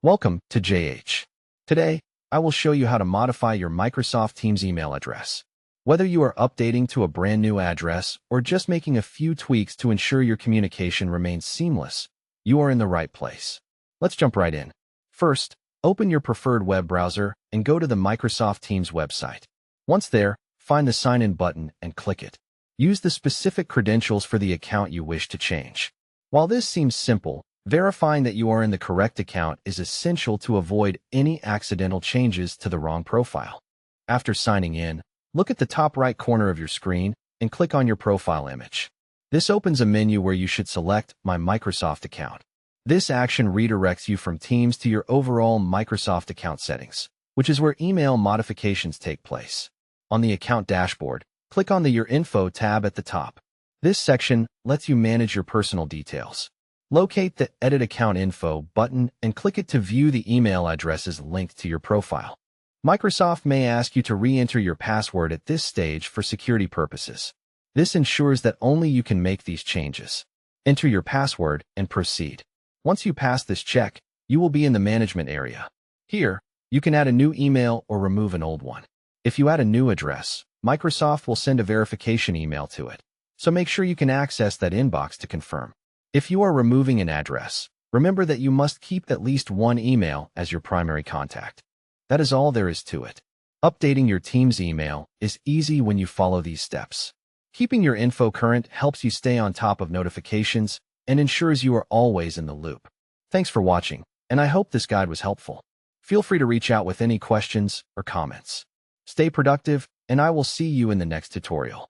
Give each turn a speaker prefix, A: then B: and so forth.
A: Welcome to JH. Today, I will show you how to modify your Microsoft Teams email address. Whether you are updating to a brand new address or just making a few tweaks to ensure your communication remains seamless, you are in the right place. Let's jump right in. First, open your preferred web browser and go to the Microsoft Teams website. Once there, find the Sign In button and click it. Use the specific credentials for the account you wish to change. While this seems simple, verifying that you are in the correct account is essential to avoid any accidental changes to the wrong profile. After signing in, look at the top right corner of your screen and click on your profile image. This opens a menu where you should select My Microsoft Account. This action redirects you from Teams to your overall Microsoft account settings, which is where email modifications take place. On the account dashboard, click on the Your Info tab at the top. This section lets you manage your personal details. Locate the Edit Account Info button and click it to view the email addresses linked to your profile. Microsoft may ask you to re-enter your password at this stage for security purposes. This ensures that only you can make these changes. Enter your password and proceed. Once you pass this check, you will be in the management area. Here, you can add a new email or remove an old one. If you add a new address, Microsoft will send a verification email to it, so make sure you can access that inbox to confirm. If you are removing an address, remember that you must keep at least one email as your primary contact. That is all there is to it. Updating your Teams email is easy when you follow these steps. Keeping your info current helps you stay on top of notifications and ensures you are always in the loop. Thanks for watching, and I hope this guide was helpful. Feel free to reach out with any questions or comments. Stay productive, and I will see you in the next tutorial.